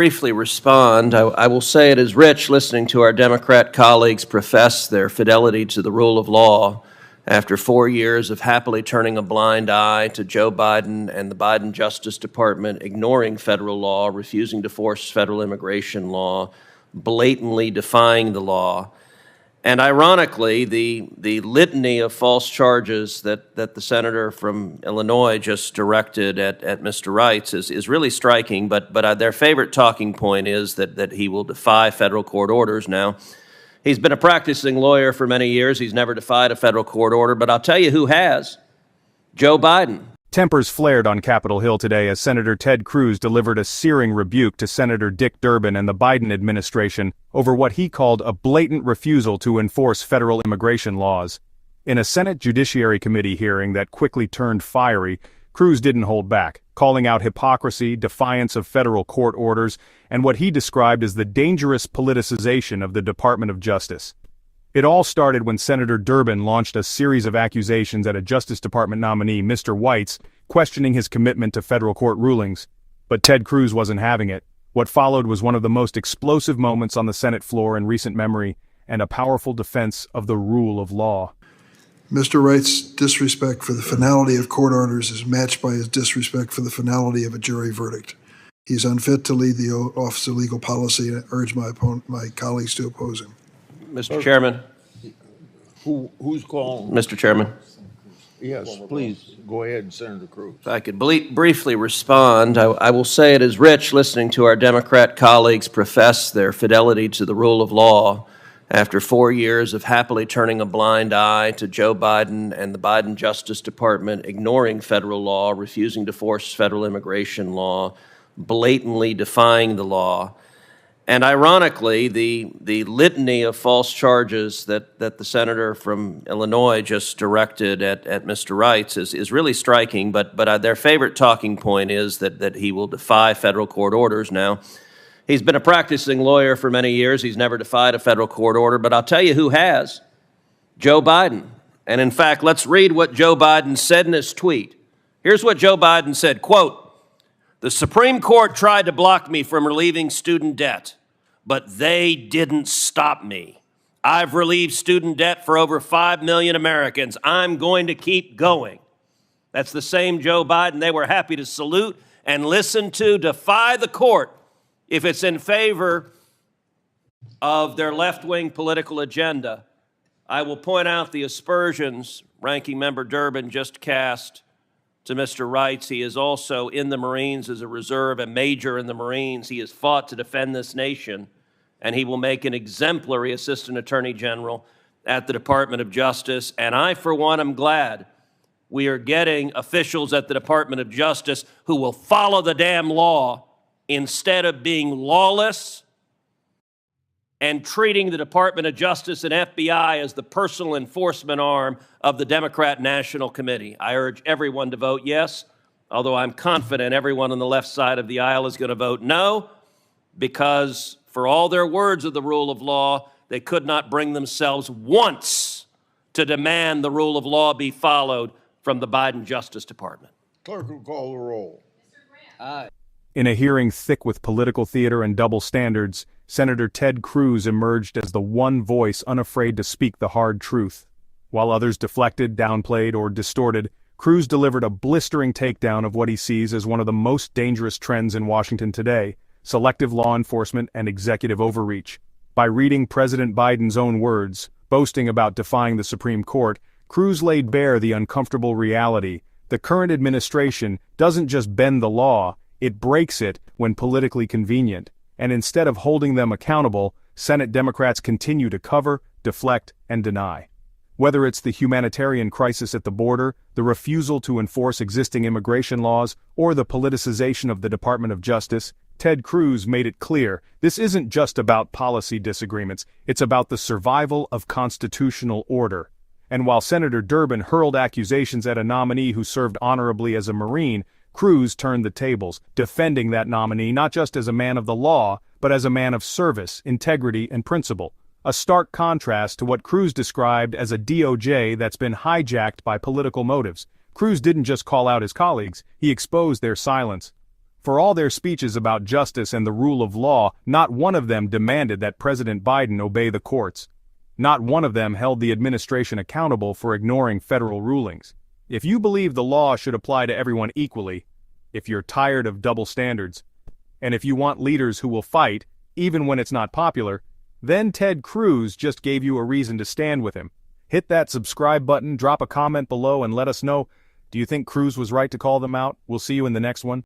Briefly respond. I will say it is rich listening to our Democrat colleagues profess their fidelity to the rule of law after 4 years of happily turning a blind eye to Joe Biden and the Biden Justice Department ignoring federal law, refusing to force federal immigration law, blatantly defying the law. And ironically, the litany of false charges that the senator from Illinois just directed at Mr. Wright is really striking, but their favorite talking point is that he will defy federal court orders. Now, he's been a practicing lawyer for many years. He's never defied a federal court order, but I'll tell you who has: Joe Biden. Tempers flared on Capitol Hill today as Senator Ted Cruz delivered a searing rebuke to Senator Dick Durbin and the Biden administration over what he called a blatant refusal to enforce federal immigration laws. In a Senate Judiciary Committee hearing that quickly turned fiery, Cruz didn't hold back, calling out hypocrisy, defiance of federal court orders, and what he described as the dangerous politicization of the Department of Justice. It all started when Senator Durbin launched a series of accusations at a Justice Department nominee, Mr. White's, questioning his commitment to federal court rulings. But Ted Cruz wasn't having it. What followed was one of the most explosive moments on the Senate floor in recent memory, and a powerful defense of the rule of law. Mr. Wright's disrespect for the finality of court orders is matched by his disrespect for the finality of a jury verdict. He's unfit to lead the Office of Legal Policy, and I urge my colleagues to oppose him. Mr. Chairman. Who's calling? Mr. Chairman. Yes, please, go ahead, Senator Cruz. If I could briefly respond, I will say it is rich listening to our Democrat colleagues profess their fidelity to the rule of law after 4 years of happily turning a blind eye to Joe Biden and the Biden Justice Department ignoring federal law, refusing to force federal immigration law, blatantly defying the law. And ironically, the litany of false charges that the senator from Illinois just directed at Mr. Wright is really striking, but their favorite talking point is that he will defy federal court orders. Now, he's been a practicing lawyer for many years. He's never defied a federal court order, but I'll tell you who has: Joe Biden. And in fact, let's read what Joe Biden said in his tweet. Here's what Joe Biden said, quote, "The Supreme Court tried to block me from relieving student debt, but they didn't stop me. I've relieved student debt for over 5 million Americans. I'm going to keep going." That's the same Joe Biden they were happy to salute and listen to defy the court if it's in favor of their left-wing political agenda. I will point out the aspersions Ranking Member Durbin just cast to Mr. Wright. He is also in the Marines as a reserve, a major in the Marines. He has fought to defend this nation, and he will make an exemplary Assistant Attorney General at the Department of Justice. And I, for one, am glad we are getting officials at the Department of Justice who will follow the damn law instead of being lawless and treating the Department of Justice and FBI as the personal enforcement arm of the Democrat National Committee. I urge everyone to vote yes, although I'm confident everyone on the left side of the aisle is going to vote no, because for all their words of the rule of law, they could not bring themselves once to demand the rule of law be followed from the Biden Justice Department. Clerk will call the roll. Aye. In a hearing thick with political theater and double standards, Senator Ted Cruz emerged as the one voice unafraid to speak the hard truth. While others deflected, downplayed, or distorted, Cruz delivered a blistering takedown of what he sees as one of the most dangerous trends in Washington today: selective law enforcement and executive overreach. By reading President Biden's own words, boasting about defying the Supreme Court, Cruz laid bare the uncomfortable reality: the current administration doesn't just bend the law, it breaks it when politically convenient. And instead of holding them accountable, Senate Democrats continue to cover, deflect, and deny. Whether it's the humanitarian crisis at the border, the refusal to enforce existing immigration laws, or the politicization of the Department of Justice, Ted Cruz made it clear this isn't just about policy disagreements, it's about the survival of constitutional order. And while Senator Durbin hurled accusations at a nominee who served honorably as a Marine, Cruz turned the tables, defending that nominee not just as a man of the law, but as a man of service, integrity, and principle. A stark contrast to what Cruz described as a DOJ that's been hijacked by political motives. Cruz didn't just call out his colleagues, he exposed their silence. For all their speeches about justice and the rule of law, not one of them demanded that President Biden obey the courts. Not one of them held the administration accountable for ignoring federal rulings. If you believe the law should apply to everyone equally, if you're tired of double standards, and if you want leaders who will fight, even when it's not popular, then Ted Cruz just gave you a reason to stand with him. Hit that subscribe button, drop a comment below, and let us know, do you think Cruz was right to call them out? We'll see you in the next one.